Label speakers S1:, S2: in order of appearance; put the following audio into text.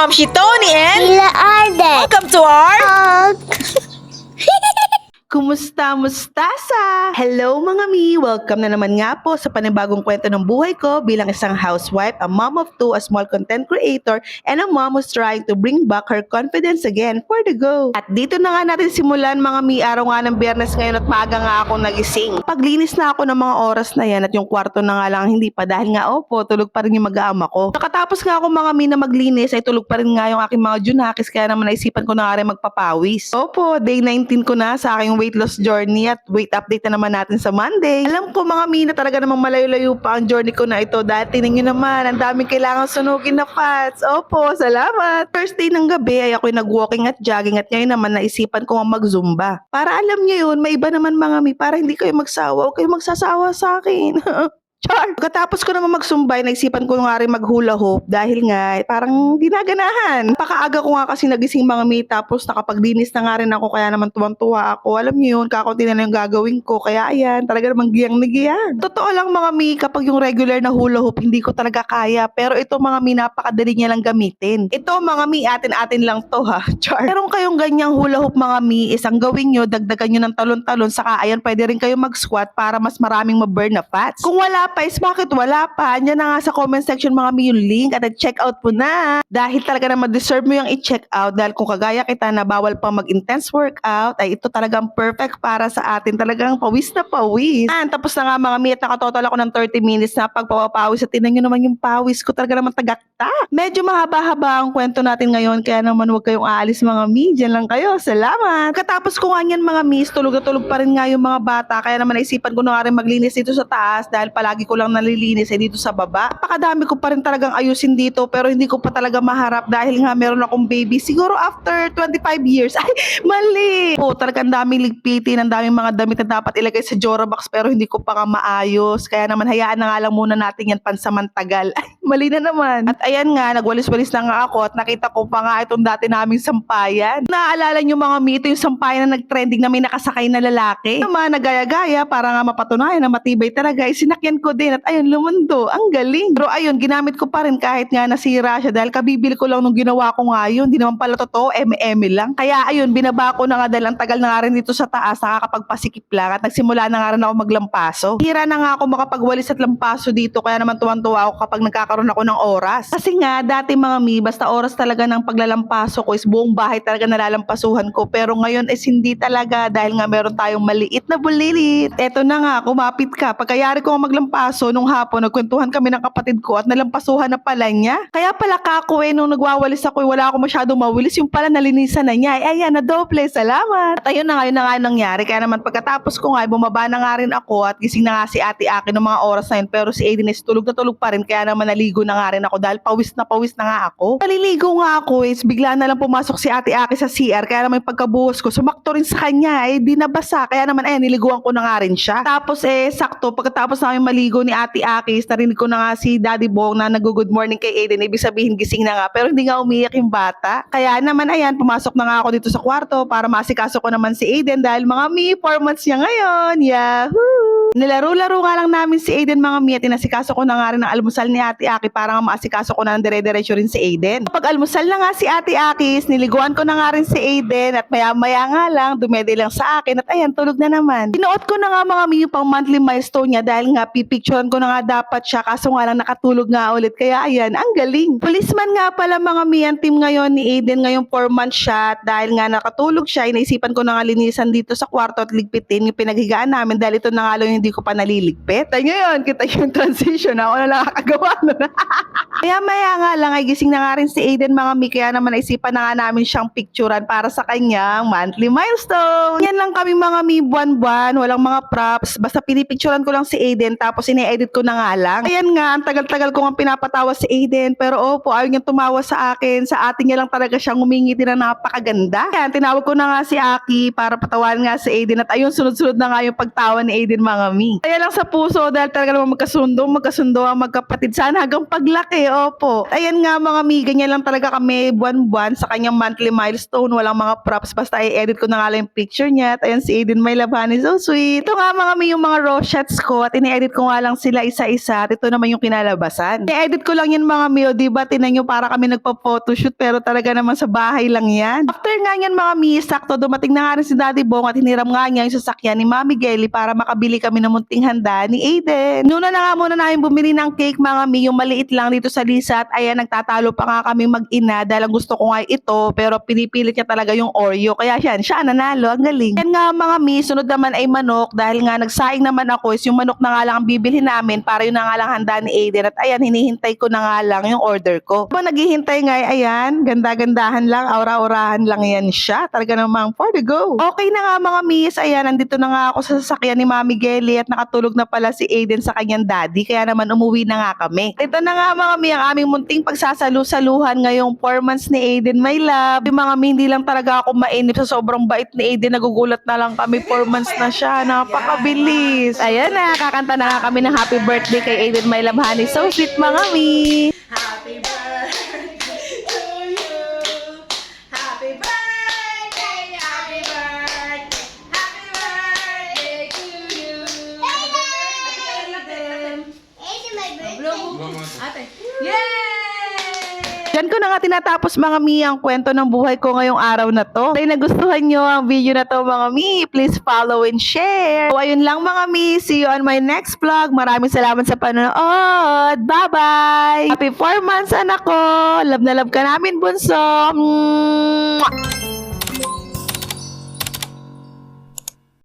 S1: Mom Tony and
S2: Sila Arden.
S1: welcome to our
S3: Kumusta, mustasa? Hello mga mi! Welcome na naman nga po sa panibagong kwento ng buhay ko bilang isang housewife, a mom of two, a small content creator, and a mom who's trying to bring back her confidence again for the go. At dito na nga natin simulan mga mi, araw nga ng Biyernes ngayon at maaga nga ako nagising. Paglinis na ako ng mga oras na yan at yung kwarto na nga lang hindi pa dahil nga opo, tulog pa rin yung mag-aama ko. Nakatapos nga ako mga mi na maglinis ay tulog pa rin nga yung aking mga junakis kaya naman naisipan ko na nga rin magpapawis. Opo, day 19 ko na sa aking weight loss journey at weight update na naman natin sa Monday. Alam ko mga mina talaga namang malayo-layo pa ang journey ko na ito dahil tingnan nyo naman ang daming kailangan sunugin na fats. Opo, salamat! First day ng gabi ay ako'y nag-walking at jogging at ngayon naman naisipan ko ang mag-zumba. Para alam nyo yun, may iba naman mga mi, para hindi kayo magsawa o kayo magsasawa sa akin. Char! Pagkatapos ko naman magsumbay, naisipan ko nga rin mag-hula hoop dahil nga parang ginaganahan. Pakaaga ko nga kasi nagising mga mi tapos nakapaglinis na nga rin ako kaya naman tuwang-tuwa ako. Alam niyo yun, kakaunti na lang yung gagawin ko kaya ayan, talaga namang giyang na giyang. Totoo lang mga mi, kapag yung regular na hula hoop hindi ko talaga kaya pero ito mga mi napakadali niya lang gamitin. Ito mga mi, atin-atin lang to ha. Char! Meron kayong ganyang hula hoop mga mi, isang gawin nyo, dagdagan nyo ng talon-talon saka ayan pwede rin kayo mag-squat para mas maraming ma-burn na fats. Kung wala pa is bakit wala pa? Andiyan na nga sa comment section mga mi yung link at check out po na. Dahil talaga naman deserve mo yung i-check out dahil kung kagaya kita na bawal pa mag-intense workout ay ito talagang perfect para sa atin. Talagang pawis na pawis. Tapos na nga mga mi at nakatotal ako ng 30 minutes na pagpapawis at tinan nyo naman yung pawis ko talaga naman tagakta. Medyo mahaba-haba ang kwento natin ngayon kaya naman huwag kayong aalis mga mi. Diyan lang kayo. Salamat! Katapos ko nga yan mga mi, tulog na tulog pa rin nga yung mga bata kaya naman naisipan ko na nga rin maglinis dito sa taas dahil palagi ko lang nalilinis dito sa baba. Napakadami ko pa rin talagang ayusin dito pero hindi ko pa talaga maharap dahil nga meron akong baby. Siguro after 25 years. Ay, mali! Po, talagang daming ligpitin, ang daming mga damit na dapat ilagay sa Jora box pero hindi ko pa nga maayos. Kaya naman hayaan na nga lang muna natin yan pansamantagal. Ay, mali na naman. At ayan nga, nagwalis-walis na nga ako at nakita ko pa nga itong dati naming sampayan. Naaalala nyo mga mi, ito yung sampayan na nag-trending na may nakasakay na lalaki. Naman, nagaya-gaya para nga mapatunayan na matibay talaga. Sinakyan ko din at ayun, lumundo. Ang galing. Pero ayun, ginamit ko pa rin kahit nga nasira siya dahil kabibili ko lang nung ginawa ko nga yun. Hindi naman pala totoo, eme-eme lang. Kaya ayun, binaba ko na nga dahil ang tagal na nga rin dito sa taas, nakakapagpasikip lang at nagsimula na nga rin ako maglampaso. Hira na nga ako makapagwalis at lampaso dito kaya naman tuwan-tuwa ako kapag nagkakaroon ako ng oras. Kasi nga, dati mga mi, basta oras talaga ng paglalampaso ko is buong bahay talaga nalalampasuhan ko. Pero ngayon is hindi talaga dahil nga meron tayong maliit na bulilit. Eto na nga, kumapit ka. Pagkayari ko nga maglampaso nung hapon, nagkwentuhan kami ng kapatid ko at nalampasuhan na pala niya. Kaya pala kako nung nagwawalis ako, wala ako masyadong mawilis, yung pala nalinisan na niya. Ay, ayan, na doble, salamat. At ayun na nga, yun na nga nangyari. Kaya naman pagkatapos ko nga, bumaba na nga rin ako at gising na nga si ate Aki ng mga oras na yun. Pero si Aiden is tulog na tulog pa rin. Kaya naman naligo na nga rin ako dahil pawis na nga ako. Naliligo nga ako is bigla na lang pumasok si ate Aki sa CR. Kaya naman pagkabuhos ko, sumakto rin sa kanya. Di nabasa. Kaya naman, niliguan ko na nga rin siya. Tapos sakto, pagkatapos namin maligo ni ate Aki, narinig ko na nga si Daddy Bong na nag-good morning kay Aiden. Ibig sabihin gising na nga pero hindi nga umiyak yung bata. Kaya naman ayan, pumasok na nga ako dito sa kwarto para masikaso ko naman si Aiden dahil mga mi, 4 months niya ngayon. Yahoo! Nilaro-laro nga lang namin si Aiden mga mi at inasikaso ko na nga rin ang almusal ni Ate Aki para nga maasikaso ko na ng dire-diretso rin si Aiden. Kapag almusal na nga si Ate Aki, niliguan ko na nga rin si Aiden at maya-maya nga lang, dumede lang sa akin at ayan, tulog na naman. Pinuot ko na nga mga mi yung pang monthly milestone niya dahil nga pipicturean ko na nga dapat siya kaso nga lang nakatulog nga ulit kaya ayan, ang galing. Policeman nga pala mga mi ang team ngayon ni Aiden ngayong 4 months siya at dahil nga nakatulog siya, inaisipan ko na nga linisan dito sa kwarto at ligpitin yung pinaghigaan namin dahil ito na nga lang yung hindi ko pa naliligpit. Ay ngayon, kita yung transition. Ako na lang nakakagawa nun. Kaya maya nga lang ay gising na nga rin si Aiden mga mi. Kaya naman naisipan na nga namin siyang picturean para sa kanyang monthly milestone. Yan lang kami mga mi buwan-buwan. Walang mga props. Basta pinipicturean ko lang si Aiden tapos ine-edit ko na nga lang. Ayan nga, ang tagal-tagal ko nga pinapatawa si Aiden. Pero opo, ayaw niyang tumawa sa akin. Sa atin niya lang talaga siyang ngumingiti na napakaganda. Kaya tinawag ko na nga si Aki para patawanan nga si Aiden. At ayun, sunod-sunod na nga yung pagtawa ni Aiden mga mi. Kaya lang sa puso dahil talaga naman magkasundo ang magkapatid. Sana hanggang paglaki, opo. Ayan nga mga mi, ganyan lang talaga kami buwan-buwan sa kanyang monthly milestone. Walang mga props, basta i-edit ko na nga lang yung picture niya. At ayan si Aiden My Labani, so sweet. Ito nga mga mi yung mga raw shots ko at ini-edit ko nga lang sila isa-isa. At ito naman yung kinalabasan. I-edit ko lang yan mga mi, o diba tinan nyo para kami nagpa-photoshoot pero talaga naman sa bahay lang yan. After nga yan mga mi, sakto dumating na nga rin si Daddy Bong at hiniram nga niya yung sasakyan ni Mami Gelly para makabili kami ng munting handa ni Aiden. Nuna na nga muna namin bumili ng cake mga mi, yung maliit lang dito sa Lisa at ayan nagtatalo pa nga kami mag-ina dahil ang gusto ko nga ito pero pinipilit niya talaga yung Oreo kaya siya nanalo, ang galing. Yan nga mga mi, sunod naman ay manok dahil nga nagsaing naman ako is yung manok na nga lang ang bibilhin namin para yun na nga lang handa ni Aiden at ayan hinihintay ko na nga lang yung order ko. Habang naghihintay nga ayan, ganda-gandahan lang, aura-aurahan lang yan siya. Talaga namang for the go. Okay na nga mga miss, ayan, nandito na nga ako sa sasakyan ni Mami Gelly at nakatulog na pala si Aiden sa kanyang daddy, kaya naman umuwi na nga kami. Ito na nga mga mi, ang aming munting pagsasalu-saluhan ngayong 4 months ni Aiden, my love. Yung mga mi, hindi lang talaga ako mainip sa sobrang bait ni Aiden, nagugulat na lang kami, 4 months na siya, napakabilis. Ayan na, kakanta na nga kami ng happy birthday kay Aiden, my love, honey. So sweet mga mi.
S1: Happy birthday to you. Happy birthday, happy birthday, happy birthday to you. Ate. Yay!
S3: Diyan ko na nga tinatapos mga mi ang kwento ng buhay ko ngayong araw na to. Kung nagustuhan nyo ang video na to mga mi, please follow and share. So ayun lang mga mi, see you on my next vlog. Maraming salamat sa panonood. Bye-bye! Happy 4 months anak ko! Love na love ka namin bunso! Mwah!